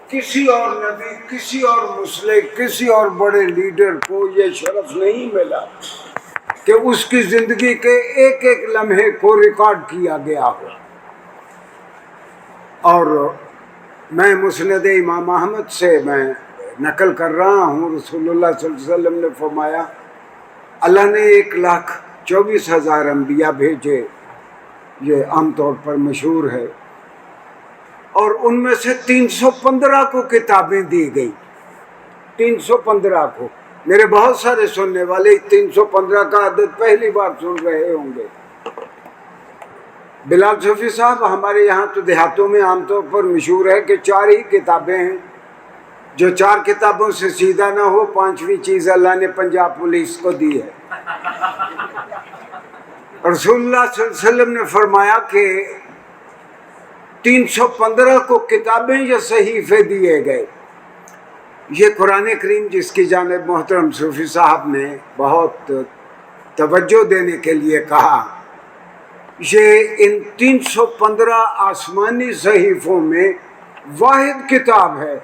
کسی اور نبی، کسی اور مسلک، کسی اور بڑے لیڈر کو یہ شرف نہیں ملا کہ اس کی زندگی کے ایک ایک لمحے کو ریکارڈ کیا گیا ہو۔ اور میں مسند امام احمد سے میں نقل کر رہا ہوں، رسول اللہ صلی اللہ علیہ وسلم نے فرمایا اللہ نے 1,24,000 انبیاء بھیجے، یہ عام طور پر مشہور ہے، اور ان میں سے 315 کو کتابیں دی گئی، 315 کو۔ میرے بہت سارے سننے والے 315 کا عدد پہلی بار سن رہے ہوں گے۔ بلال صوفی صاحب، ہمارے یہاں تو دیہاتوں میں عام طور پر مشہور ہے کہ 4 ہی کتابیں ہیں، جو 4 کتابوں سے سیدھا نہ ہو 5ویں چیز اللہ نے پنجاب پولیس کو دی ہے۔ رسول اللہ صلی اللہ علیہ وسلم نے فرمایا کہ 315 کو کتابیں یا صحیفے دیے گئے۔ یہ قرآن کریم جس کی جانب محترم صوفی صاحب نے بہت توجہ دینے کے لیے کہا، یہ ان 315 آسمانی صحیفوں میں واحد کتاب ہے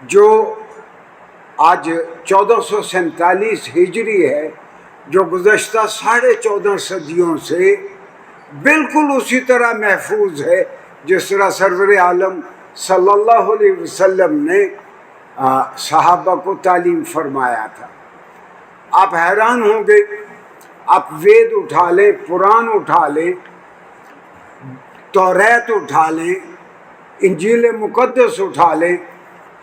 جو آج 1447 ہجری ہے، جو گزشتہ 14.5 صدیوں سے بالکل اسی طرح محفوظ ہے جس طرح سرور عالم صلی اللہ علیہ وسلم نے صحابہ کو تعلیم فرمایا تھا۔ آپ حیران ہوں گے، آپ وید اٹھا لیں، قرآن اٹھا لیں، توریت اٹھا لیں، انجیل مقدس اٹھا لیں،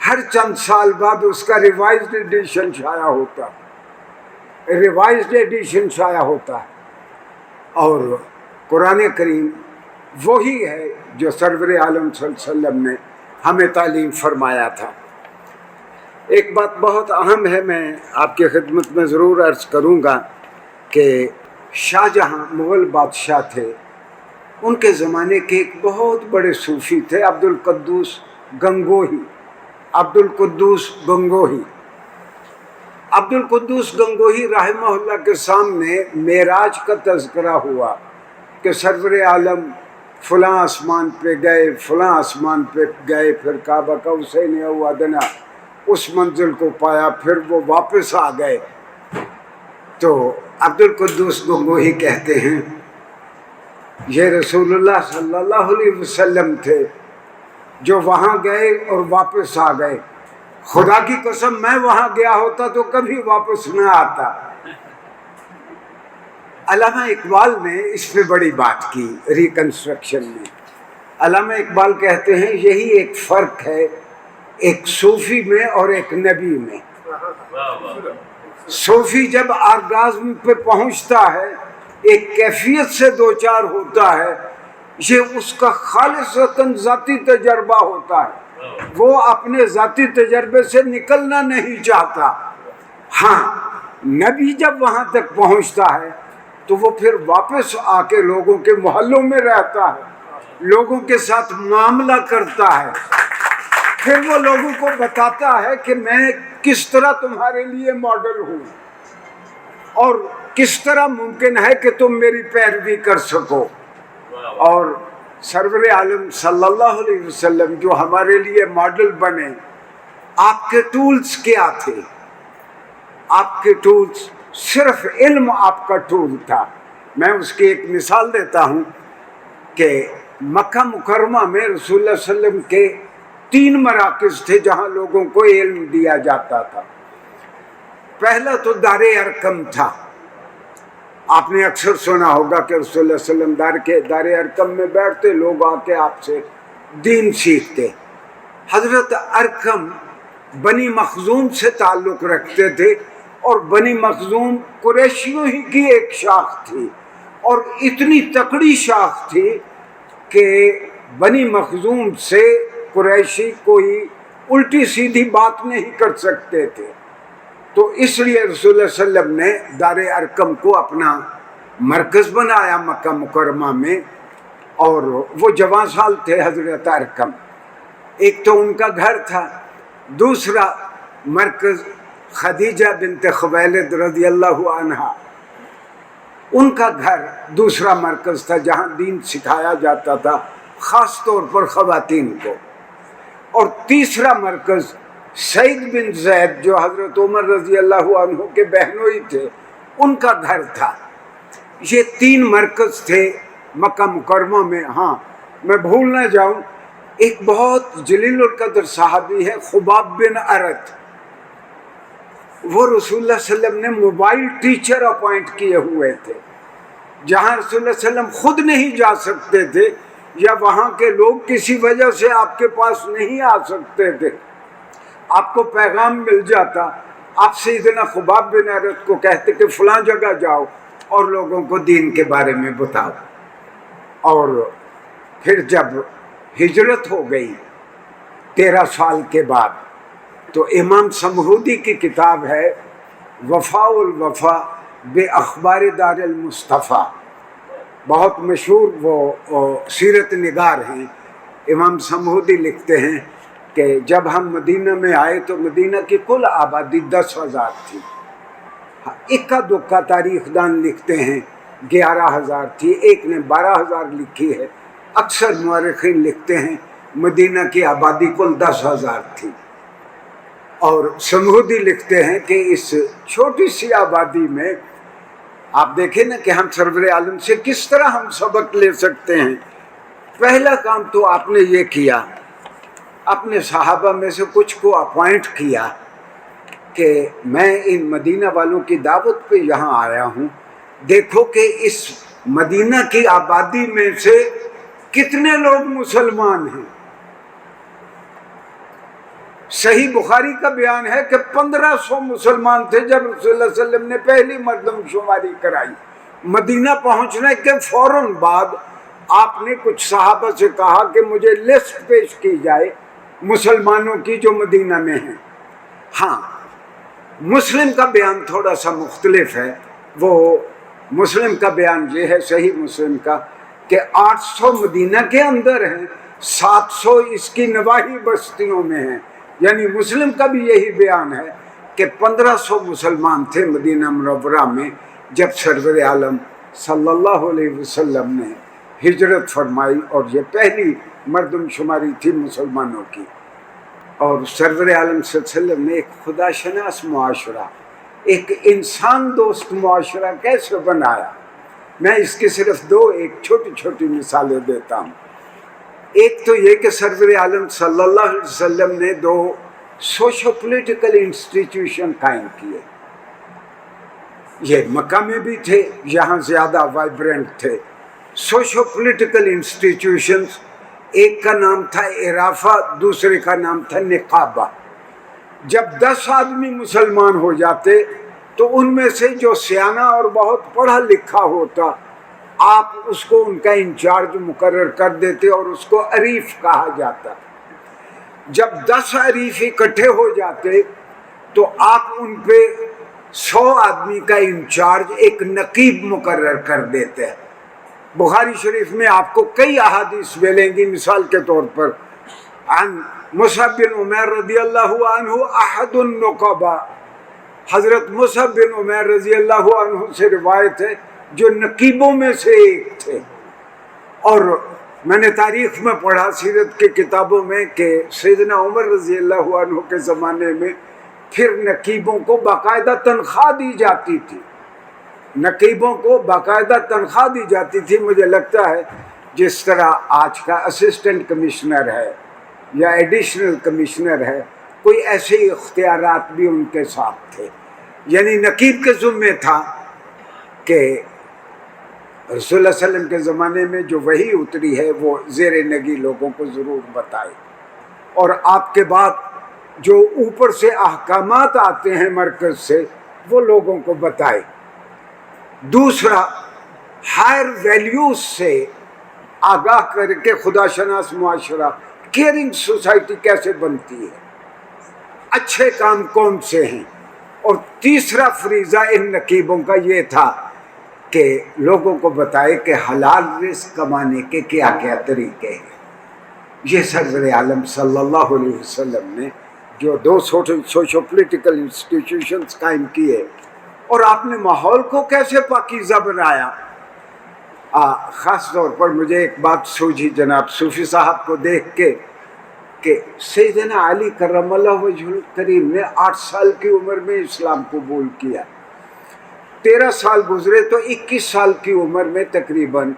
ہر چند سال بعد اس کا ریوائزڈ ایڈیشن شائع ہوتا ہے، ریوائزڈ ایڈیشن شائع ہوتا ہے، اور قرآن کریم وہی ہے جو سرور عالم صلی اللہ علیہ وسلم نے ہمیں تعلیم فرمایا تھا۔ ایک بات بہت اہم ہے، میں آپ کی خدمت میں ضرور عرض کروں گا کہ شاہ جہاں مغل بادشاہ تھے، ان کے زمانے کے ایک بہت بڑے صوفی تھے، عبد القدوس گنگوہی۔ عبد القدوس گنگوہی رحمہ اللہ کے سامنے معراج کا تذکرہ ہوا کہ سرور عالم فلاں آسمان پہ گئے، فلاں آسمان پہ گئے، پھر کعبہ کا حسین او ادنا اس منزل کو پایا، پھر وہ واپس آ گئے۔ تو عبد القدوس گنگوہی کہتے ہیں یہ رسول اللہ صلی اللہ علیہ وسلم تھے جو وہاں گئے اور واپس آ گئے، خدا کی قسم میں وہاں گیا ہوتا تو کبھی واپس نہ آتا۔ علامہ اقبال نے اس پہ بڑی بات کی ریکنسٹرکشن میں۔ علامہ اقبال کہتے ہیں یہی ایک فرق ہے ایک صوفی میں اور ایک نبی میں۔ صوفی جب آرگازم پہ پہنچتا ہے، ایک کیفیت سے دوچار ہوتا ہے، یہ اس کا خالصتاً ذاتی تجربہ ہوتا ہے، وہ اپنے ذاتی تجربے سے نکلنا نہیں چاہتا۔ ہاں، نبی جب وہاں تک پہنچتا ہے تو وہ پھر واپس آ کے لوگوں کے محلوں میں رہتا ہے، لوگوں کے ساتھ معاملہ کرتا ہے، پھر وہ لوگوں کو بتاتا ہے کہ میں کس طرح تمہارے لیے ماڈل ہوں اور کس طرح ممکن ہے کہ تم میری پیروی کر سکو۔ اور سرور عالم صلی اللہ علیہ وسلم جو ہمارے لیے ماڈل بنے، آپ کے ٹولز کیا تھے؟ آپ کے ٹولز صرف علم آپ کا ٹول تھا۔ میں اس کی ایک مثال دیتا ہوں کہ مکہ مکرمہ میں رسول اللہ صلی اللہ علیہ وسلم کے 3 مراکز تھے جہاں لوگوں کو علم دیا جاتا تھا۔ پہلا تو دار ارقم تھا، آپ نے اکثر سنا ہوگا کہ رسول اللہ صلی اللہ علیہ وسلم دار ارقم میں بیٹھتے، لوگ آ کے آپ سے دین سیکھتے۔ حضرت ارقم بنی مخزوم سے تعلق رکھتے تھے، اور بنی مخزوم قریشیوں ہی کی ایک شاخ تھی، اور اتنی تکڑی شاخ تھی کہ بنی مخزوم سے قریشی کوئی الٹی سیدھی بات نہیں کر سکتے تھے۔ تو اس لیے رسول اللہ صلی اللہ علیہ وسلم نے دار ارقم کو اپنا مرکز بنایا مکہ مکرمہ میں، اور وہ جوان سال تھے حضرت ارقم۔ ایک تو ان کا گھر تھا، دوسرا مرکز خدیجہ بنت خویلد رضی اللہ عنہا، ان کا گھر دوسرا مرکز تھا جہاں دین سکھایا جاتا تھا، خاص طور پر خواتین کو۔ اور تیسرا مرکز سعید بن زید جو حضرت عمر رضی اللہ عنہ کے بہنوئی تھے ان کا گھر تھا. یہ 3 مرکز تھے مکہ مکرمہ میں. ہاں میں بھول نہ جاؤں، ایک بہت جلیل القدر صحابی ہے خباب بن ارت، وہ رسول اللہ صلی اللہ علیہ وسلم نے موبائل ٹیچر اپوائنٹ کیے ہوئے تھے. جہاں رسول اللہ صلی اللہ علیہ وسلم خود نہیں جا سکتے تھے یا وہاں کے لوگ کسی وجہ سے آپ کے پاس نہیں آ سکتے تھے، آپ کو پیغام مل جاتا، آپ سیدنا خباب بن ارت کو کہتے کہ فلاں جگہ جاؤ اور لوگوں کو دین کے بارے میں بتاؤ. اور پھر جب ہجرت ہو گئی 13 سال کے بعد، تو امام سمہودی کی کتاب ہے وفاء الوفا بے اخبار دار المصطفیٰ، بہت مشہور وہ سیرت نگار ہیں. امام سمہودی لکھتے ہیں کہ جب ہم مدینہ میں آئے تو مدینہ کی کل آبادی 10,000 تھی. اکا دکا تاریخ دان لکھتے ہیں 11,000 تھی، ایک نے 12,000 لکھی ہے. اکثر مورخین لکھتے ہیں مدینہ کی آبادی کل 10,000 تھی. اور سمہودی لکھتے ہیں کہ اس چھوٹی سی آبادی میں آپ دیکھیں نا کہ ہم سرور عالم سے کس طرح ہم سبق لے سکتے ہیں. پہلا کام تو آپ نے یہ کیا، اپنے صحابہ میں سے کچھ کو اپوائنٹ کیا کہ میں ان مدینہ والوں کی دعوت پہ یہاں آیا ہوں، دیکھو کہ اس مدینہ کی آبادی میں سے کتنے لوگ مسلمان ہیں. صحیح بخاری کا بیان ہے کہ 1500 مسلمان تھے جب رسول اللہ صلی اللہ علیہ وسلم نے پہلی مردم شماری کرائی. مدینہ پہنچنے کے فوراً بعد آپ نے کچھ صحابہ سے کہا کہ مجھے لسٹ پیش کی جائے مسلمانوں کی جو مدینہ میں ہیں. ہاں مسلم کا بیان تھوڑا سا مختلف ہے. وہ مسلم کا بیان یہ ہے، صحیح مسلم کا، کہ 800 مدینہ کے اندر ہیں، 700 اس کی نواحی بستیوں میں ہیں. یعنی مسلم کا بھی یہی بیان ہے کہ 1500 مسلمان تھے مدینہ منورہ میں جب سرور عالم صلی اللہ علیہ وسلم نے ہجرت فرمائی، اور یہ پہلی مردم شماری تھی مسلمانوں کی. اور سرور عالم صلی اللہ علیہ وسلم نے ایک خدا شناس معاشرہ، ایک انسان دوست معاشرہ کیسے بنایا. میں اس کی صرف 2 چھوٹی چھوٹی مثالیں دیتا ہوں. ایک تو یہ کہ سرور عالم صلی اللہ علیہ وسلم نے 2 سوشو پولیٹیکل انسٹیٹیوشن قائم کیے. یہ مکہ میں بھی تھے، یہاں زیادہ وائبرنٹ تھے. سوشو پولیٹیکل انسٹیٹیوشنز، ایک کا نام تھا ارافہ، دوسرے کا نام تھا نقابہ. جب 10 آدمی مسلمان ہو جاتے تو ان میں سے جو سیانہ اور بہت پڑھا لکھا ہوتا آپ اس کو ان کا انچارج مقرر کر دیتے اور اس کو عریف کہا جاتا. جب 10 عریف اکٹھے ہو جاتے تو آپ ان پہ 100 آدمی کا انچارج ایک نقیب مقرر کر دیتے. بخاری شریف میں آپ کو کئی احادیث ملیں گی. مثال کے طور پر عن مصعب بن عمیر رضی اللہ عنہ احد النقباء، حضرت مصعب بن عمیر رضی اللہ عنہ سے روایت ہے جو نقیبوں میں سے ایک تھے. اور میں نے تاریخ میں پڑھا سیرت کی کتابوں میں کہ سیدنا عمر رضی اللہ عنہ کے زمانے میں پھر نقیبوں کو باقاعدہ تنخواہ دی جاتی تھی. نقیبوں کو باقاعدہ تنخواہ دی جاتی تھی. مجھے لگتا ہے جس طرح آج کا اسسٹنٹ کمشنر ہے یا ایڈیشنل کمشنر ہے، کوئی ایسے اختیارات بھی ان کے ساتھ تھے. یعنی نقیب کے ذمے تھا کہ رسول اللہ صلی اللہ علیہ وسلم کے زمانے میں جو وحی اتری ہے وہ زیر نگی لوگوں کو ضرور بتائے، اور آپ کے بعد جو اوپر سے احکامات آتے ہیں مرکز سے وہ لوگوں کو بتائے. دوسرا، ہائر ویلیوز سے آگاہ کر کے خدا شناس معاشرہ، کیئرنگ سوسائٹی کیسے بنتی ہے، اچھے کام کون سے ہیں. اور تیسرا فریضہ ان نقیبوں کا یہ تھا کہ لوگوں کو بتائے کہ حلال رزق کمانے کے کیا کیا طریقے ہیں. یہ سرور عالم صلی اللہ علیہ وسلم نے جو 2 سوشو پولیٹیکل انسٹیٹیوشنز قائم کیے، اور آپ نے ماحول کو کیسے پاکیزہ بنایا. خاص طور پر مجھے ایک بات سوجھی جناب صوفی صاحب کو دیکھ کے کہ سیدنا علی کرم اللہ وجہہ کریم نے 8 سال کی عمر میں اسلام قبول کیا، 13 سال گزرے تو 21 سال کی عمر میں تقریباً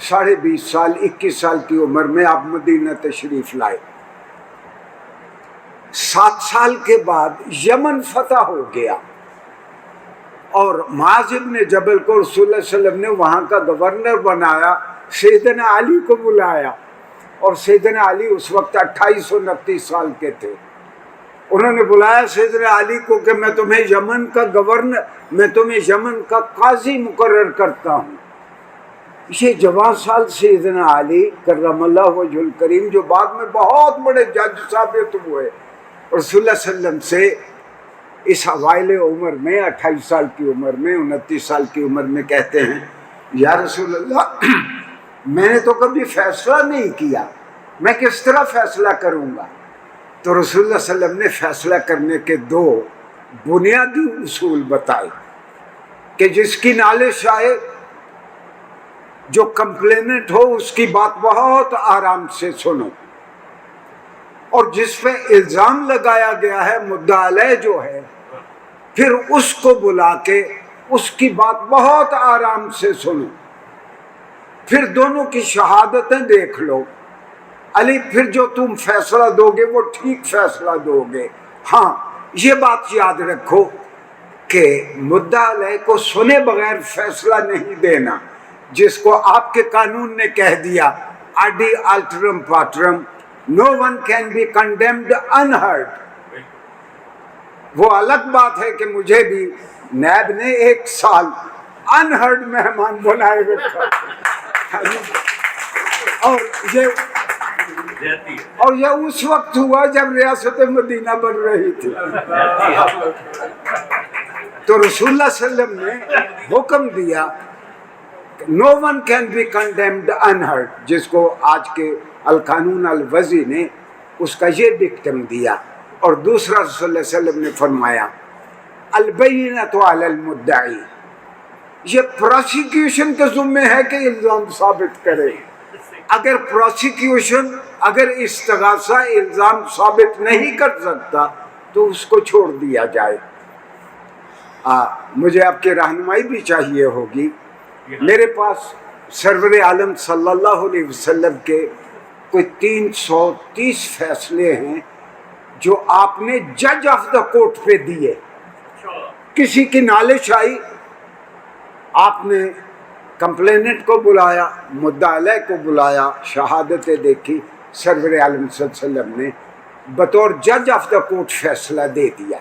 20.5 سال 21 سال کی عمر میں آپ مدینہ تشریف لائے۔ 7 سال کے بعد یمن فتح ہو گیا اور معاذ بن جبل کو رسول اللہ صلی اللہ علیہ وسلم نے وہاں کا گورنر بنایا، سیدنا علی کو بلایا، اور سیدنا علی اس وقت 28-29 سال کے تھے۔ انہوں نے بلایا سیدنا علی کو کہ میں تمہیں یمن کا گورنر، میں تمہیں یمن کا قاضی مقرر کرتا ہوں۔ یہ جوان سال سیدنا علی کرم اللہ وجہ الکریم جو بعد میں بہت بڑے جج ثابت ہوئے، رسول اللہ صلی اللہ علیہ وسلم سے اس حوالے عمر میں 28 سال کی عمر میں 29 سال کی عمر میں کہتے ہیں یا رسول اللہ میں نے تو کبھی فیصلہ نہیں کیا، میں کس طرح فیصلہ کروں گا؟ تو رسول اللہ صلی اللہ علیہ وسلم نے فیصلہ کرنے کے 2 بنیادی اصول بتائے کہ جس کی نالش آئے، جو کمپلیننٹ ہو اس کی بات بہت آرام سے سنو، اور جس پہ الزام لگایا گیا ہے مدعا علیہ جو ہے، پھر اس کو بلا کے اس کی بات بہت آرام سے سنو، پھر دونوں کی شہادتیں دیکھ لو۔ علی پھر جو تم فیصلہ دو گے وہ ٹھیک فیصلہ دو گے، ہاں یہ بات یاد رکھو کہ مدعا علیہ کو سنے بغیر فیصلہ نہیں دینا، جس کو آپ کے قانون نے کہہ دیا Audi آلٹرم پاٹرم، no one can be condemned unheard۔ وہ الگ بات ہے کہ مجھے بھی نیب نے 1 سال انہرڈ مہمان بنائے رکھا، اور یہ اس وقت ہوا جب ریاست مدینہ بن رہی تھی۔ تو رسول اللہ صلی اللہ علیہ وسلم نے حکم دیا no one can be condemned unheard، جس کو آج کے القانون الوضعی نے اس کا یہ ڈکٹم دیا۔ اور دوسرا رسول اللہ صلی اللہ علیہ وسلم نے فرمایا البینۃ علی المدعی، یہ پروسیکیوشن کے ذمہ ہے کہ الزام ثابت کرے، اگر پروسیکیوشن اگر استغاثہ الزام ثابت نہیں کر سکتا تو اس کو چھوڑ دیا جائے۔ مجھے آپ کی رہنمائی بھی چاہیے ہوگی، میرے پاس سرور عالم صلی اللہ علیہ وسلم کے کوئی 330 فیصلے ہیں جو آپ نے جج آف دا کورٹ پہ دیے۔ کسی کی نالش آئی، آپ نے کمپلیننٹ کو بلایا، مدعا علیہ کو بلایا، شہادتیں دیکھی، سرور عالم صلی اللہ علیہ وسلم نے بطور جج آف دا کورٹ فیصلہ دے دیا۔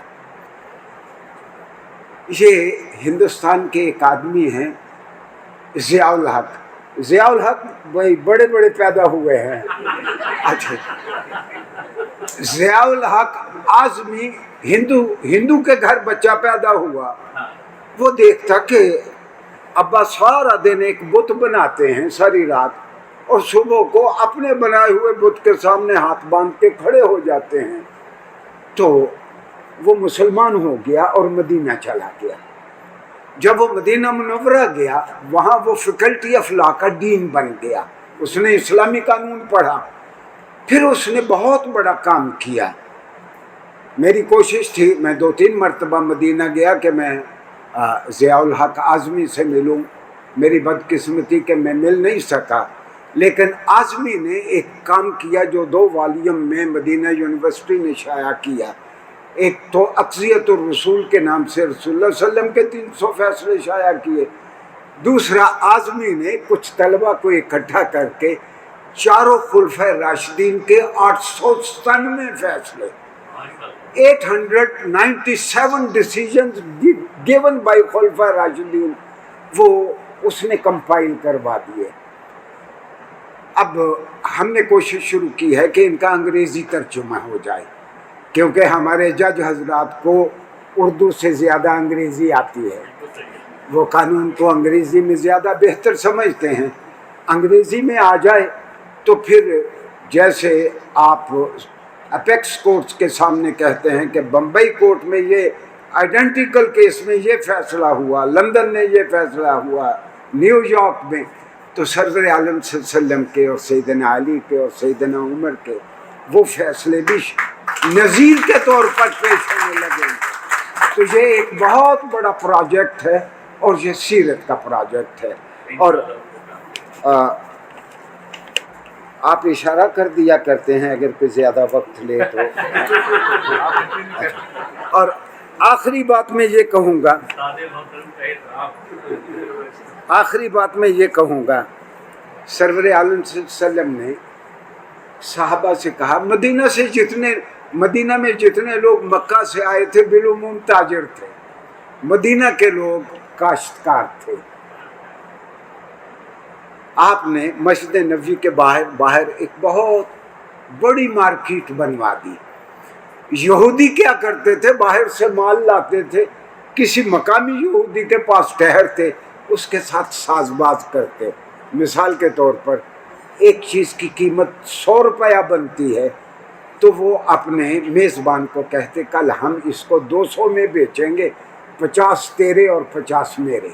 یہ ہندوستان کے ایک آدمی ہیں ضیاء الحق، ضیاء الحق بھائی بڑے بڑے پیدا ہوئے ہیں۔ اچھا، ضیاء الحق آزمی ہندو کے گھر بچہ پیدا ہوا، وہ دیکھتا کہ ابا سارا دن ایک بت بناتے ہیں ساری رات، اور صبح کو اپنے بنائے ہوئے بت کے سامنے ہاتھ باندھ کے کھڑے ہو جاتے ہیں۔ تو وہ مسلمان ہو گیا اور مدینہ چلا گیا۔ جب وہ مدینہ منورہ گیا، وہاں وہ فیکلٹی آف لا کا ڈین بن گیا، اس نے اسلامی قانون پڑھا، پھر اس نے بہت بڑا کام کیا۔ میری کوشش تھی، میں 2-3 مرتبہ مدینہ گیا کہ میں ضیاء الحق اعظمی سے ملوں، میری بدقسمتی کہ میں مل نہیں سکا، لیکن اعظمی نے ایک کام کیا جو 2 والیوم میں مدینہ یونیورسٹی نے شائع کیا۔ ایک تو اقضیت الرسول کے نام سے رسول اللہ صلی اللہ علیہ وسلم کے 300 فیصلے شائع کیے، دوسرا اعظمی نے کچھ طلبہ کو اکٹھا کر کے 4 خلفۂ راشدین کے 897 فیصلے، 897 ڈیسیجنز given by خلفۂ راشدین، وہ اس نے کمپائل کروا دیے۔ اب ہم نے کوشش شروع کی ہے کہ ان کا انگریزی ترجمہ ہو جائے، کیونکہ ہمارے جج حضرات کو اردو سے زیادہ انگریزی آتی ہے، وہ قانون کو انگریزی میں زیادہ بہتر سمجھتے ہیں۔ انگریزی میں آ جائے تو پھر جیسے آپ اپیکس کورٹس کے سامنے کہتے ہیں کہ بمبئی کورٹ میں یہ آئیڈینٹیکل کیس میں یہ فیصلہ ہوا، لندن میں یہ فیصلہ ہوا، نیو یارک میں، تو سرور عالم صلی اللہ علیہ وسلم کے اور سیدنا علی کے اور سیدنا عمر کے وہ فیصلے بھی نظیر کے طور پر پیش ہونے لگیں گے. تو یہ ایک بہت بڑا پروجیکٹ ہے اور یہ سیرت کا پروجیکٹ ہے. اور آپ اشارہ کر دیا کرتے ہیں اگر کوئی زیادہ وقت لے تو. اور آخری بات میں یہ کہوں گا سرور عالم صلی اللہ علیہ وسلم نے صحابہ سے کہا مدینہ میں جتنے لوگ مکہ سے آئے تھے بالعموم تاجر تھے، مدینہ کے لوگ کاشتکار تھے. آپ نے مسجد نبوی کے باہر ایک بہت بڑی مارکیٹ بنوا دی. یہودی کیا کرتے تھے؟ باہر سے مال لاتے تھے، کسی مقامی یہودی کے پاس ٹھہرتے، اس کے ساتھ ساز باز کرتے. مثال کے طور پر ایک چیز کی قیمت 100 روپیہ بنتی ہے تو وہ اپنے میزبان کو کہتے کل ہم اس کو 200 میں بیچیں گے، 50 تیرے اور 50 میرے.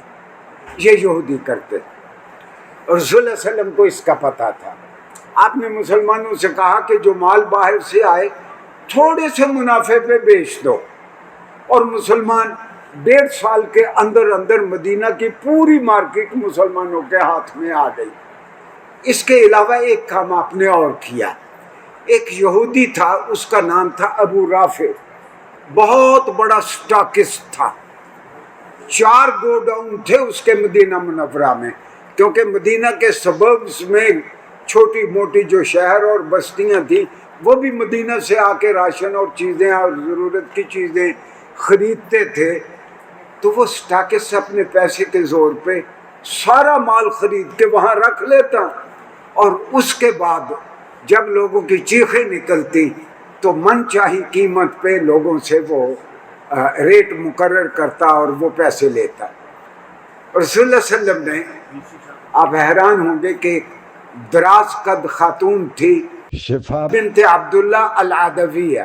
یہ یہودی کرتے. اور رسول اللہ علیہ وسلم کو اس کا پتہ تھا. آپ نے مسلمانوں سے کہا کہ جو مال باہر سے آئے تھوڑے سے منافع پہ بیچ دو. اور مسلمان 1.5 سال کے اندر مدینہ کی پوری مارکیٹ مسلمانوں کے ہاتھ میں آ گئی. اس کے علاوہ ایک کام آپ نے اور کیا. ایک یہودی تھا، اس کا نام تھا ابو رافع، بہت بڑا سٹاکسٹ تھا. 4 گوڈاؤن تھے اس کے مدینہ منورہ میں، کیونکہ مدینہ کے سبربز میں چھوٹی موٹی جو شہر اور بستیاں تھیں وہ بھی مدینہ سے آ کے راشن اور چیزیں اور ضرورت کی چیزیں خریدتے تھے. تو وہ سٹاکس اپنے پیسے کے زور پہ سارا مال خرید کے وہاں رکھ لیتا، اور اس کے بعد جب لوگوں کی چیخیں نکلتی تو من چاہی قیمت پہ لوگوں سے وہ ریٹ مقرر کرتا اور وہ پیسے لیتا. رسول اللہ صلی اللہ علیہ وسلم نے، آپ حیران ہوں گے کہ ایک دراز قد خاتون تھی شفا بنت عبداللہ العدویہ،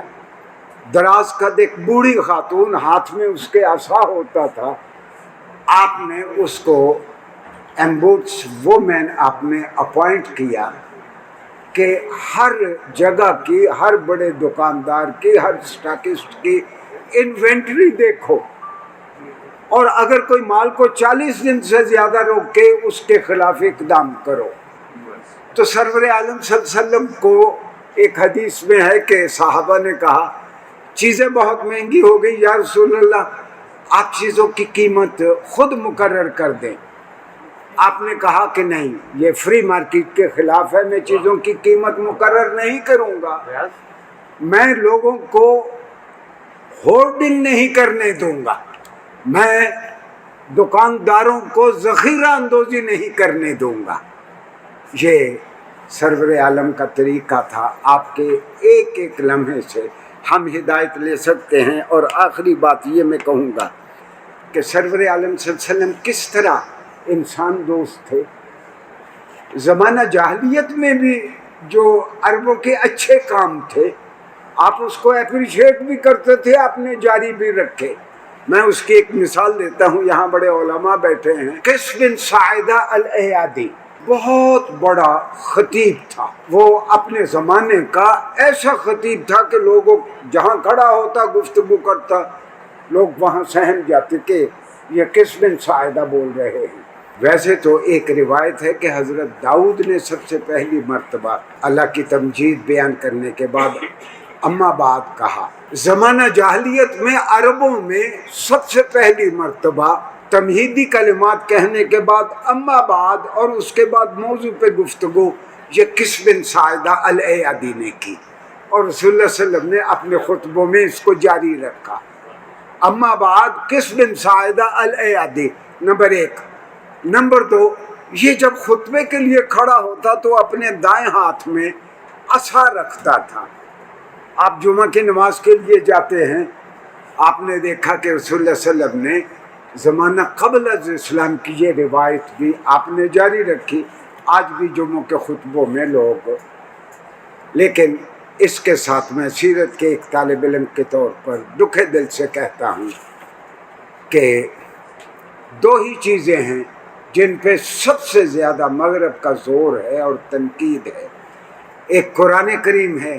دراز قد ایک بوڑھی خاتون، ہاتھ میں اس کے عصا ہوتا تھا. آپ نے اس کو ایمبوٹس وومین آپ نے اپوائنٹ کیا کہ ہر جگہ کی، ہر بڑے دکاندار کی، ہر سٹاکسٹ کی انوینٹری دیکھو، اور اگر کوئی مال کو 40 دن سے زیادہ روک کے اس کے خلاف اقدام کرو. تو سرور عالم صلی اللہ علیہ وسلم کو ایک حدیث میں ہے کہ صحابہ نے کہا چیزیں بہت مہنگی ہو گئی یا رسول اللہ، آپ چیزوں کی قیمت خود مقرر کر دیں. آپ نے کہا کہ نہیں، یہ فری مارکیٹ کے خلاف ہے، میں چیزوں کی قیمت مقرر نہیں کروں گا، میں لوگوں کو ہورڈنگ نہیں کرنے دوں گا، میں دکانداروں کو ذخیرہ اندوزی نہیں کرنے دوں گا. یہ سرور عالم کا طریقہ تھا. آپ کے ایک ایک لمحے سے ہم ہدایت لے سکتے ہیں. اور آخری بات یہ میں کہوں گا کہ سرور عالم صلی اللہ علیہ وسلم کس طرح انسان دوست تھے. زمانہ جاہلیت میں بھی جو عربوں کے اچھے کام تھے آپ اس کو اپریشیٹ بھی کرتے تھے، آپ نے جاری بھی رکھے. میں اس کی ایک مثال دیتا ہوں، یہاں بڑے علماء بیٹھے ہیں. قیس بن ساعدہ الایادی بہت بڑا خطیب تھا. وہ اپنے زمانے کا ایسا خطیب تھا کہ لوگوں جہاں کھڑا ہوتا گفتگو کرتا، لوگ وہاں سہم جاتے کہ یہ قیس بن ساعدہ بول رہے ہیں. ویسے تو ایک روایت ہے کہ حضرت داؤد نے سب سے پہلی مرتبہ اللہ کی تمجید بیان کرنے کے بعد اما بعد کہا. زمانہ جاہلیت میں عربوں میں سب سے پہلی مرتبہ تمہیدی کلمات کہنے کے بعد اما بعد اور اس کے بعد موضوع پہ گفتگو یہ قیس بن ساعدہ الایادی نے کی، اور رسول اللہ صلی اللہ علیہ وسلم نے اپنے خطبوں میں اس کو جاری رکھا. اما بعد قیس بن ساعدہ الایادی نمبر 1. نمبر 2، یہ جب خطبے کے لیے کھڑا ہوتا تو اپنے دائیں ہاتھ میں عصا رکھتا تھا. آپ جمعہ کی نماز کے لیے جاتے ہیں، آپ نے دیکھا کہ رسول اللہ صلی اللہ علیہ وسلم نے زمانہ قبل از اسلام کی یہ روایت بھی آپ نے جاری رکھی. آج بھی جمعوں کے خطبوں میں لوگ، لیکن اس کے ساتھ میں سیرت کے ایک طالب علم کے طور پر دکھے دل سے کہتا ہوں کہ 2 ہی چیزیں ہیں جن پہ سب سے زیادہ مغرب کا زور ہے اور تنقید ہے. ایک قرآن کریم ہے